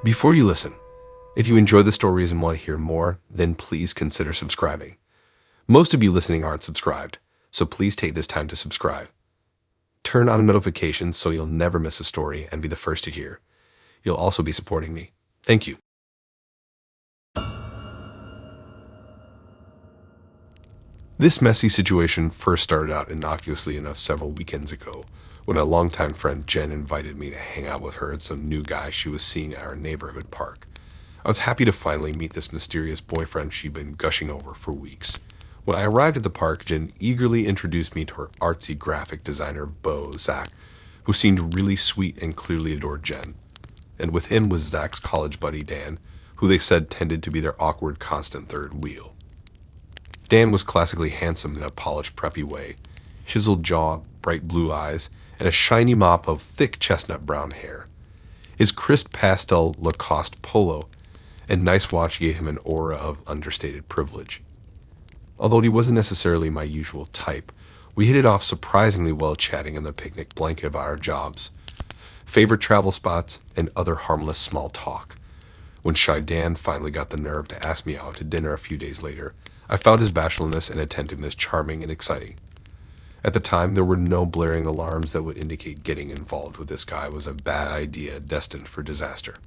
Before you listen, if you enjoy the stories and want to hear more, then please consider subscribing. Most of you listening aren't subscribed, so please take this time to subscribe. Turn on notifications so you'll never miss a story and be the first to hear. You'll also be supporting me. Thank you. This messy situation first started out innocuously enough several weekends ago when a longtime friend Jen invited me to hang out with her and some new guy she was seeing at our neighborhood park. I was happy to finally meet this mysterious boyfriend she'd been gushing over for weeks. When I arrived at the park, Jen eagerly introduced me to her artsy graphic designer beau, Zach, who seemed really sweet and clearly adored Jen. And with him was Zach's college buddy Dan, who they said tended to be their awkward constant third wheel. Dan was classically handsome in a polished, preppy way, chiseled jaw, bright blue eyes, and a shiny mop of thick chestnut brown hair. His crisp pastel Lacoste polo and nice watch gave him an aura of understated privilege. Although he wasn't necessarily my usual type, we hit it off surprisingly well chatting in the picnic blanket about our jobs, favorite travel spots, and other harmless small talk. When shy Dan finally got the nerve to ask me out to dinner a few days later, I found his bashfulness and attentiveness charming and exciting. At the time, there were no blaring alarms that would indicate getting involved with this guy was a bad idea destined for disaster.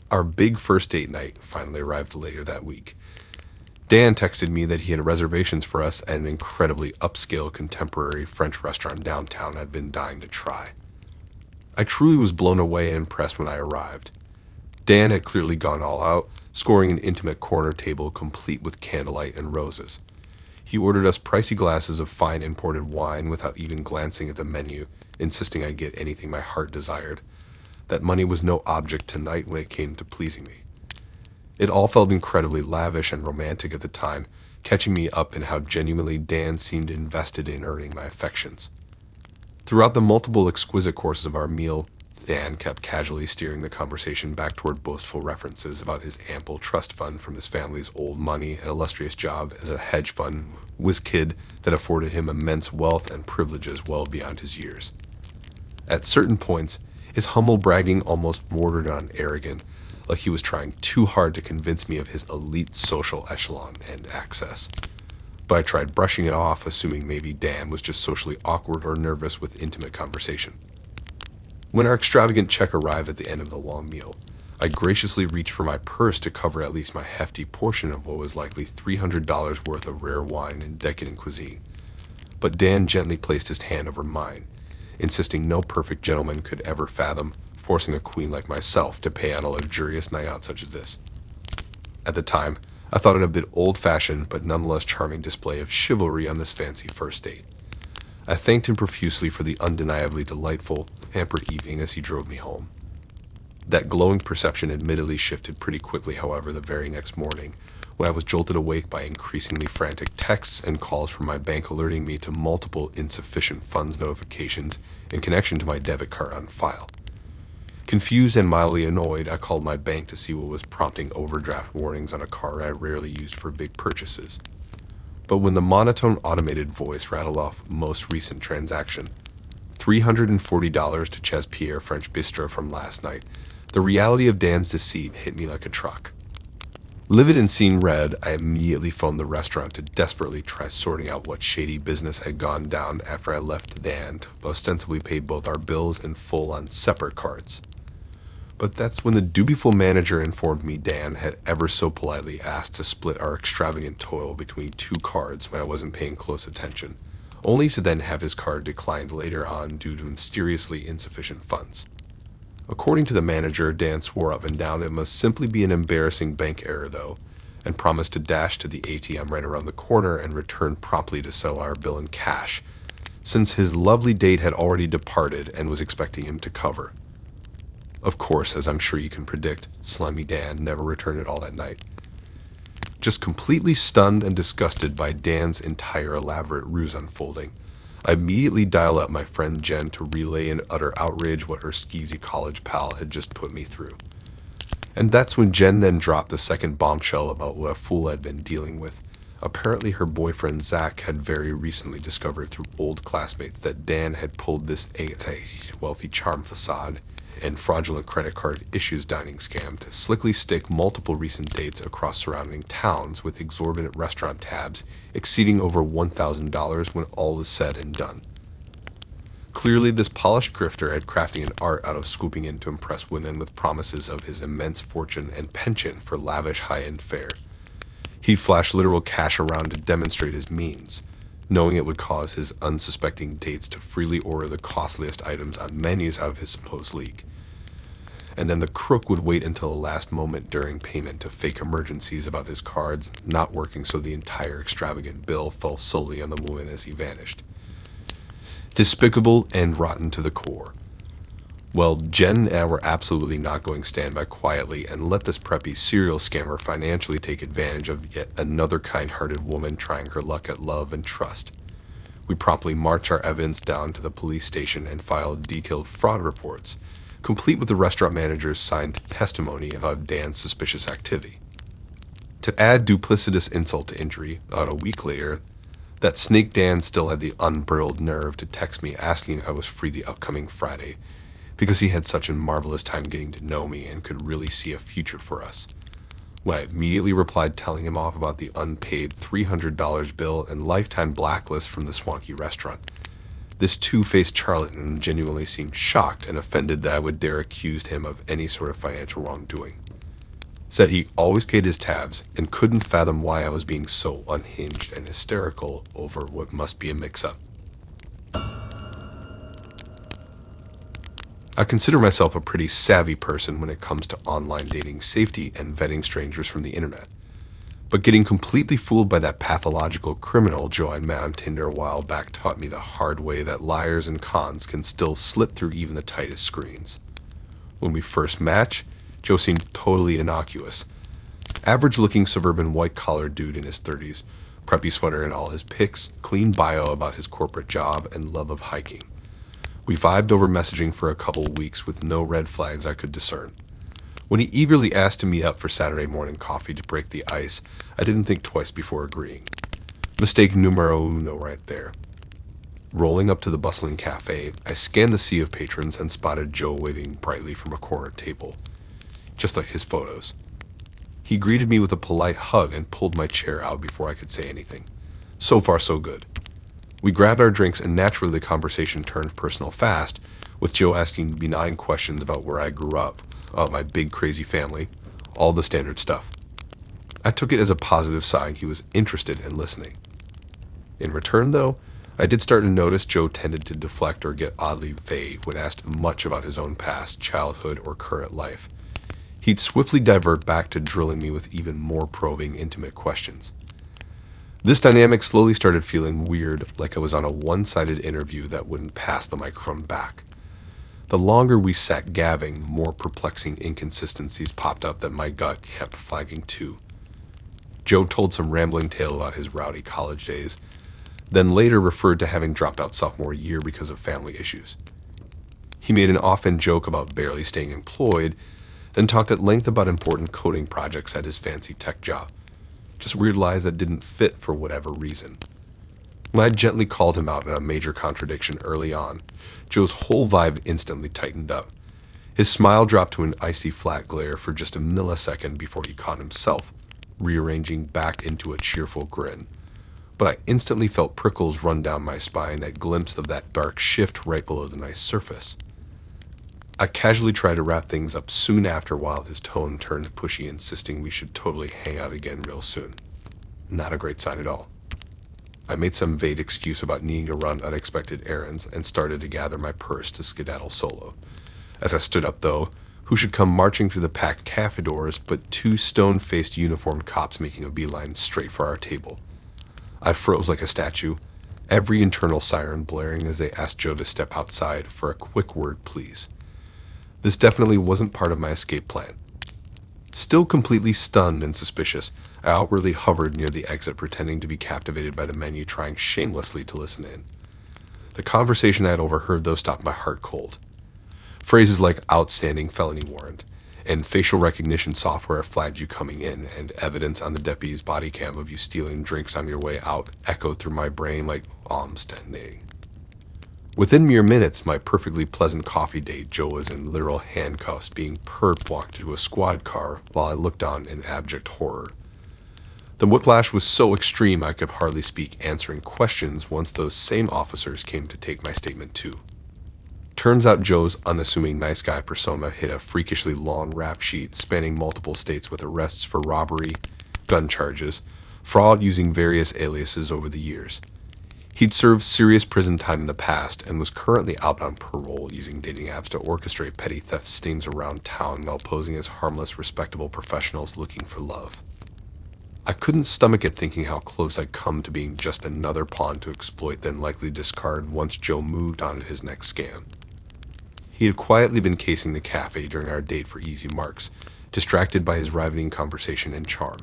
Our big first date night finally arrived later that week. Dan texted me that he had reservations for us at an incredibly upscale contemporary French restaurant downtown I'd been dying to try. I truly was blown away and impressed when I arrived. Dan had clearly gone all out, scoring an intimate corner table complete with candlelight and roses. He ordered us pricey glasses of fine imported wine without even glancing at the menu, insisting I get anything my heart desired. That money was no object tonight when it came to pleasing me. It all felt incredibly lavish and romantic at the time, catching me up in how genuinely Dan seemed invested in earning my affections. Throughout the multiple exquisite courses of our meal, Dan kept casually steering the conversation back toward boastful references about his ample trust fund from his family's old money and illustrious job as a hedge fund whiz kid that afforded him immense wealth and privileges well beyond his years. At certain points, his humble bragging almost bordered on arrogant, like he was trying too hard to convince me of his elite social echelon and access. But I tried brushing it off, assuming maybe Dan was just socially awkward or nervous with intimate conversation. When our extravagant check arrived at the end of the long meal, I graciously reached for my purse to cover at least my hefty portion of what was likely $300 worth of rare wine and decadent cuisine. But Dan gently placed his hand over mine, insisting no perfect gentleman could ever fathom forcing a queen like myself to pay on a luxurious night out such as this. At the time, I thought it a bit old-fashioned but nonetheless charming display of chivalry on this fancy first date. I thanked him profusely for the undeniably delightful, pampered evening as he drove me home. That glowing perception admittedly shifted pretty quickly, however, the very next morning, when I was jolted awake by increasingly frantic texts and calls from my bank alerting me to multiple insufficient funds notifications in connection to my debit card on file. Confused and mildly annoyed, I called my bank to see what was prompting overdraft warnings on a card I rarely used for big purchases. But when the monotone automated voice rattled off most recent transaction, $340 to Ches Pierre French Bistro from last night, the reality of Dan's deceit hit me like a truck. Livid and seeing red, I immediately phoned the restaurant to desperately try sorting out what shady business had gone down after I left Dan to ostensibly pay both our bills in full on separate cards. But that's when the dutiful manager informed me Dan had ever so politely asked to split our extravagant toil between two cards when I wasn't paying close attention, only to then have his card declined later on due to mysteriously insufficient funds. According to the manager, Dan swore up and down it must simply be an embarrassing bank error, though, and promised to dash to the ATM right around the corner and return promptly to settle our bill in cash, since his lovely date had already departed and was expecting him to cover. Of course, as I'm sure you can predict, Slimy Dan never returned at all that night. Just completely stunned and disgusted by Dan's entire elaborate ruse unfolding, I immediately dial up my friend Jen to relay in utter outrage what her skeezy college pal had just put me through. And that's when Jen then dropped the second bombshell about what a fool I'd been dealing with. Apparently her boyfriend Zach had very recently discovered through old classmates that Dan had pulled this wealthy charm facade and fraudulent credit card issues dining scam to slickly stick multiple recent dates across surrounding towns with exorbitant restaurant tabs exceeding over $1,000 when all is said and done. Clearly, this polished grifter had crafted an art out of swooping in to impress women with promises of his immense fortune and penchant for lavish high-end fare. He flashed literal cash around to demonstrate his means, knowing it would cause his unsuspecting dates to freely order the costliest items on menus out of his supposed league. And then the crook would wait until the last moment during payment to fake emergencies about his cards not working, so the entire extravagant bill fell solely on the woman as he vanished. Despicable and rotten to the core. Well, Jen and I were absolutely not going to stand by quietly and let this preppy serial scammer financially take advantage of yet another kind-hearted woman trying her luck at love and trust. We promptly marched our evidence down to the police station and filed detailed fraud reports, complete with the restaurant manager's signed testimony about Dan's suspicious activity. To add duplicitous insult to injury, about a week later, that snake Dan still had the unbridled nerve to text me asking if I was free the upcoming Friday, because he had such a marvelous time getting to know me and could really see a future for us. When I immediately replied telling him off about the unpaid $300 bill and lifetime blacklist from the swanky restaurant. This two-faced charlatan genuinely seemed shocked and offended that I would dare accuse him of any sort of financial wrongdoing. Said he always paid his tabs and couldn't fathom why I was being so unhinged and hysterical over what must be a mix-up. I consider myself a pretty savvy person when it comes to online dating safety and vetting strangers from the internet. But getting completely fooled by that pathological criminal Joe I met on Tinder a while back taught me the hard way that liars and cons can still slip through even the tightest screens. When we first matched, Joe seemed totally innocuous. Average-looking suburban white-collar dude in his 30s, preppy sweater in all his pics, clean bio about his corporate job, and love of hiking. We vibed over messaging for a couple weeks with no red flags I could discern. When he eagerly asked to meet up for Saturday morning coffee to break the ice, I didn't think twice before agreeing. Mistake numero uno right there. Rolling up to the bustling cafe, I scanned the sea of patrons and spotted Joe waving brightly from a corner table, just like his photos. He greeted me with a polite hug and pulled my chair out before I could say anything. So far, so good. We grabbed our drinks and naturally the conversation turned personal fast, with Joe asking benign questions about where I grew up, about my big crazy family, all the standard stuff. I took it as a positive sign he was interested in listening. In return, though, I did start to notice Joe tended to deflect or get oddly vague when asked much about his own past, childhood, or current life. He'd swiftly divert back to drilling me with even more probing, intimate questions. This dynamic slowly started feeling weird, like I was on a one-sided interview that wouldn't pass the microphone back. The longer we sat gabbing, more perplexing inconsistencies popped up that my gut kept flagging too. Joe told some rambling tale about his rowdy college days, then later referred to having dropped out sophomore year because of family issues. He made an offhand joke about barely staying employed, then talked at length about important coding projects at his fancy tech job. Just weird lies that didn't fit for whatever reason. When I gently called him out on a major contradiction early on, Joe's whole vibe instantly tightened up. His smile dropped to an icy flat glare for just a millisecond before he caught himself, rearranging back into a cheerful grin. But I instantly felt prickles run down my spine at glimpse of that dark shift right below the nice surface. I casually tried to wrap things up soon after while his tone turned pushy, insisting we should totally hang out again real soon. Not a great sign at all. I made some vague excuse about needing to run unexpected errands and started to gather my purse to skedaddle solo. As I stood up, though, who should come marching through the packed cafe doors but two stone-faced uniformed cops making a beeline straight for our table. I froze like a statue, every internal siren blaring as they asked Joe to step outside for a quick word, please. This definitely wasn't part of my escape plan. Still completely stunned and suspicious, I outwardly hovered near the exit, pretending to be captivated by the menu, trying shamelessly to listen in. The conversation I had overheard, though, stopped my heart cold. Phrases like outstanding felony warrant, and facial recognition software flagged you coming in, and evidence on the deputy's body cam of you stealing drinks on your way out echoed through my brain like alms detonating. Within mere minutes, my perfectly pleasant coffee date, Joe was in literal handcuffs, being perp-walked to a squad car while I looked on in abject horror. The whiplash was so extreme I could hardly speak, answering questions once those same officers came to take my statement too. Turns out Joe's unassuming nice guy persona hit a freakishly long rap sheet spanning multiple states with arrests for robbery, gun charges, fraud using various aliases over the years. He'd served serious prison time in the past and was currently out on parole using dating apps to orchestrate petty theft stings around town while posing as harmless, respectable professionals looking for love. I couldn't stomach it thinking how close I'd come to being just another pawn to exploit, then likely discard once Joe moved on to his next scam. He had quietly been casing the cafe during our date for easy marks, distracted by his riveting conversation and charm.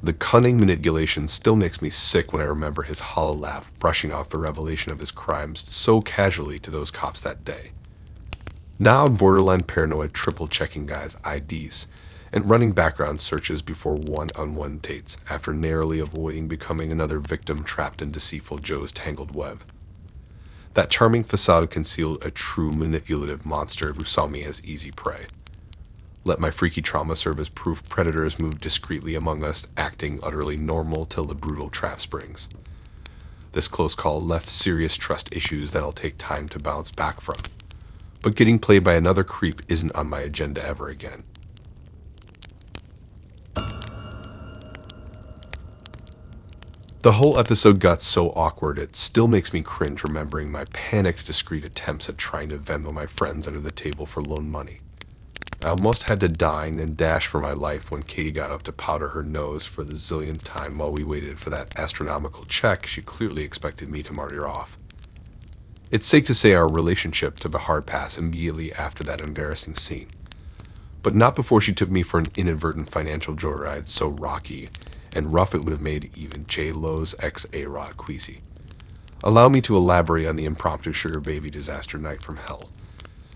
The cunning manipulation still makes me sick when I remember his hollow laugh, brushing off the revelation of his crimes so casually to those cops that day. Now I'm borderline paranoid, triple-checking guys' IDs and running background searches before one-on-one dates after narrowly avoiding becoming another victim trapped in deceitful Joe's tangled web. That charming facade concealed a true manipulative monster who saw me as easy prey. Let my freaky trauma serve as proof predators move discreetly among us, acting utterly normal till the brutal trap springs. This close call left serious trust issues that'll take time to bounce back from. But getting played by another creep isn't on my agenda ever again. The whole episode got so awkward it still makes me cringe remembering my panicked, discreet attempts at trying to Venmo my friends under the table for loan money. I almost had to dine and dash for my life when Katie got up to powder her nose for the zillionth time while we waited for that astronomical check she clearly expected me to martyr off. It's safe to say our relationship took a hard pass immediately after that embarrassing scene. But not before she took me for an inadvertent financial joyride so rocky and rough it would have made even J-Lo's ex-A-Rod queasy. Allow me to elaborate on the impromptu sugar baby disaster night from hell.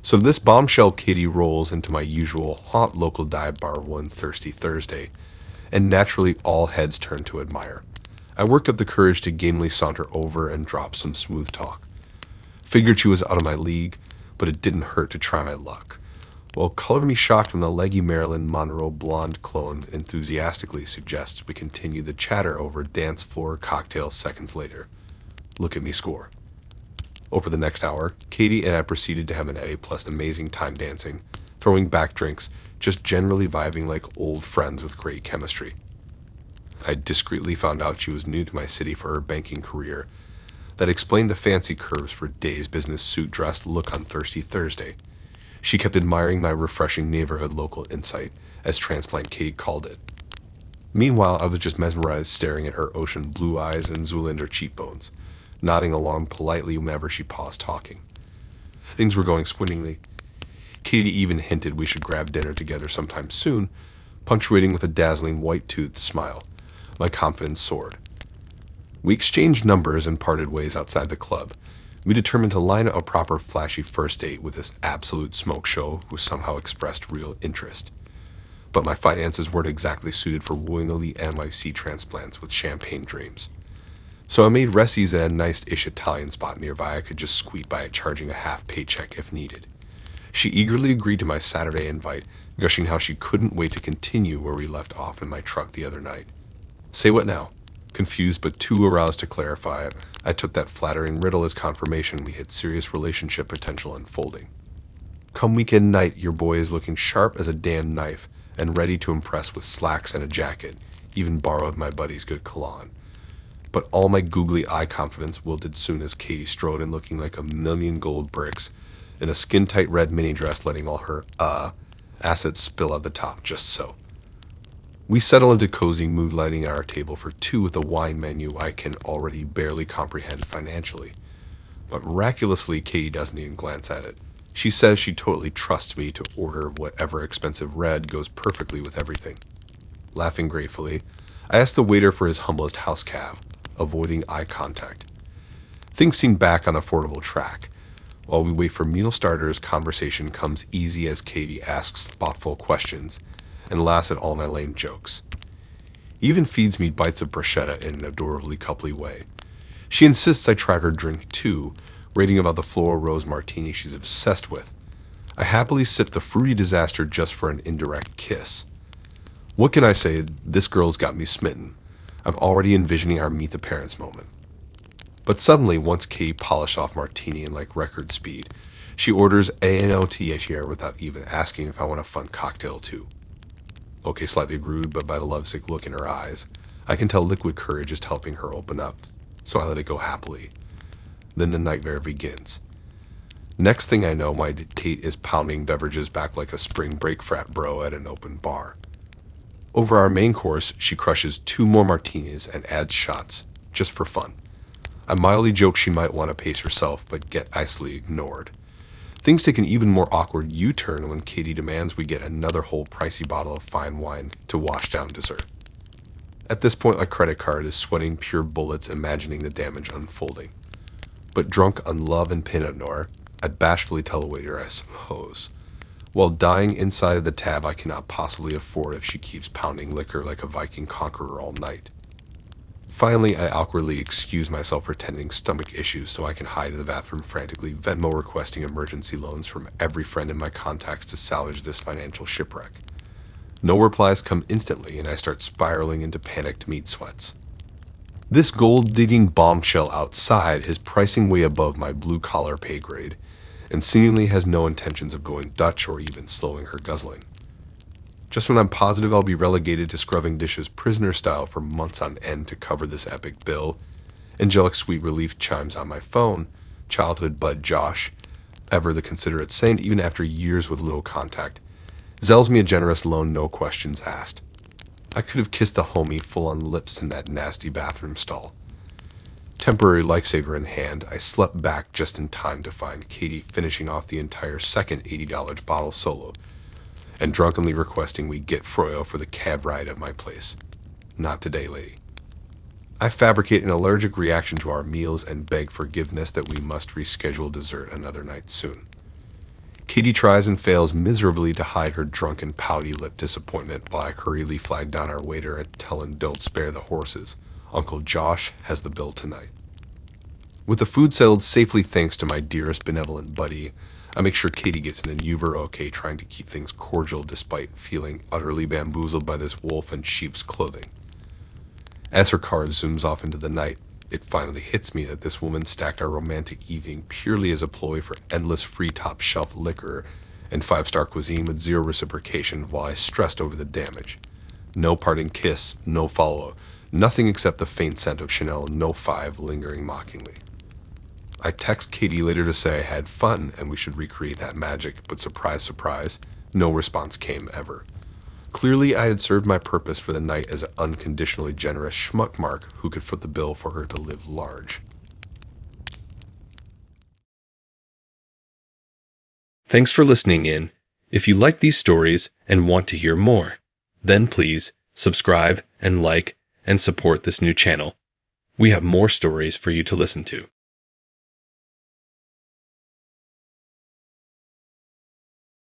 So this bombshell Katie rolls into my usual haunt local dive bar one thirsty Thursday, and naturally all heads turn to admire. I worked up the courage to gamely saunter over and drop some smooth talk. Figured she was out of my league, but it didn't hurt to try my luck. Well, color me shocked when the leggy Marilyn Monroe blonde clone enthusiastically suggests we continue the chatter over dance floor cocktails seconds later. Look at me score. Over the next hour, Katie and I proceeded to have an A-plus amazing time dancing, throwing back drinks, just generally vibing like old friends with great chemistry. I discreetly found out she was new to my city for her banking career. That explained the fancy curves for Day's business suit dress look on Thirsty Thursday. She kept admiring my refreshing neighborhood local insight, as Transplant Katie called it. Meanwhile, I was just mesmerized staring at her ocean blue eyes and Zoolander cheekbones, nodding along politely whenever she paused talking. Things were going swimmingly. Katie even hinted we should grab dinner together sometime soon, punctuating with a dazzling white-toothed smile. My confidence soared. We exchanged numbers and parted ways outside the club. We determined to line up a proper flashy first date with this absolute smoke show who somehow expressed real interest. But my finances weren't exactly suited for wooing elite NYC transplants with champagne dreams. So I made Ressi's at a nice-ish Italian spot nearby I could just squeak by charging a half paycheck if needed. She eagerly agreed to my Saturday invite, gushing how she couldn't wait to continue where we left off in my truck the other night. Say what now? Confused but too aroused to clarify it, I took that flattering riddle as confirmation we had serious relationship potential unfolding. Come weekend night, your boy is looking sharp as a damn knife and ready to impress with slacks and a jacket, even borrowed my buddy's good cologne. But all my googly eye confidence wilted soon as Katie strode in looking like a million gold bricks in a skin-tight red mini dress, letting all her, assets spill out the top just so. We settle into cozy mood lighting at our table for two with a wine menu I can already barely comprehend financially. But miraculously, Katie doesn't even glance at it. She says she totally trusts me to order whatever expensive red goes perfectly with everything. Laughing gratefully, I ask the waiter for his humblest house cab, avoiding eye contact. Things seem back on affordable track. While we wait for meal starters, conversation comes easy as Katie asks thoughtful questions and laughs at all my lame jokes. Even feeds me bites of bruschetta in an adorably coupley way. She insists I try her drink too, raving about the floral rose martini she's obsessed with. I happily sip the fruity disaster just for an indirect kiss. What can I say? This girl's got me smitten. I'm already envisioning our meet the parents moment. But suddenly, once Katie polished off martini in like record speed, she orders A&OTHR without even asking if I want a fun cocktail too. Okay, slightly rude, but by the lovesick look in her eyes, I can tell liquid courage is helping her open up, so I let it go happily. Then the nightmare begins. Next thing I know, my date is pounding beverages back like a spring break frat bro at an open bar. Over our main course, she crushes 2 more martinis and adds shots, just for fun. I mildly joke she might want to pace herself, but get icily ignored. Things take an even more awkward U-turn when Katie demands we get another whole pricey bottle of fine wine to wash down dessert. At this point, my credit card is sweating pure bullets imagining the damage unfolding. But drunk on love and Pinot Noir, I'd bashfully tell the waiter, I suppose. While dying inside of the tab I cannot possibly afford if she keeps pounding liquor like a Viking conqueror all night. Finally, I awkwardly excuse myself pretending stomach issues so I can hide in the bathroom frantically Venmo requesting emergency loans from every friend in my contacts to salvage this financial shipwreck. No replies come instantly and I start spiraling into panicked meat sweats. This gold-digging bombshell outside is pricing way above my blue-collar pay grade, and seemingly has no intentions of going Dutch or even slowing her guzzling. Just when I'm positive I'll be relegated to scrubbing dishes prisoner style for months on end to cover this epic bill, angelic sweet relief chimes on my phone, childhood bud Josh, ever the considerate saint even after years with little contact, zells me a generous loan no questions asked. I could have kissed the homie full on lips in that nasty bathroom stall. Temporary lifesaver in hand, I slept back just in time to find Katie finishing off the entire second $80 bottle solo, and drunkenly requesting we get Froyo for the cab ride at my place. Not today, lady. I fabricate an allergic reaction to our meals and beg forgiveness that we must reschedule dessert another night soon. Katie tries and fails miserably to hide her drunken, pouty-lipped disappointment while I hurriedly flag down our waiter and tell him don't spare the horses. Uncle Josh has the bill tonight. With the food settled safely thanks to my dearest benevolent buddy, I make sure Katie gets an Uber okay, trying to keep things cordial despite feeling utterly bamboozled by this wolf in sheep's clothing. As her car zooms off into the night, it finally hits me that this woman stacked our romantic evening purely as a ploy for endless free top-shelf liquor and 5-star cuisine with zero reciprocation while I stressed over the damage. No parting kiss, no follow-up, nothing except the faint scent of Chanel No 5 lingering mockingly. I text Katie later to say I had fun and we should recreate that magic, but surprise, surprise, no response came ever. Clearly, I had served my purpose for the night as an unconditionally generous schmuck mark who could foot the bill for her to live large. Thanks for listening in. If you like these stories and want to hear more, then please subscribe and like and support this new channel. We have more stories for you to listen to.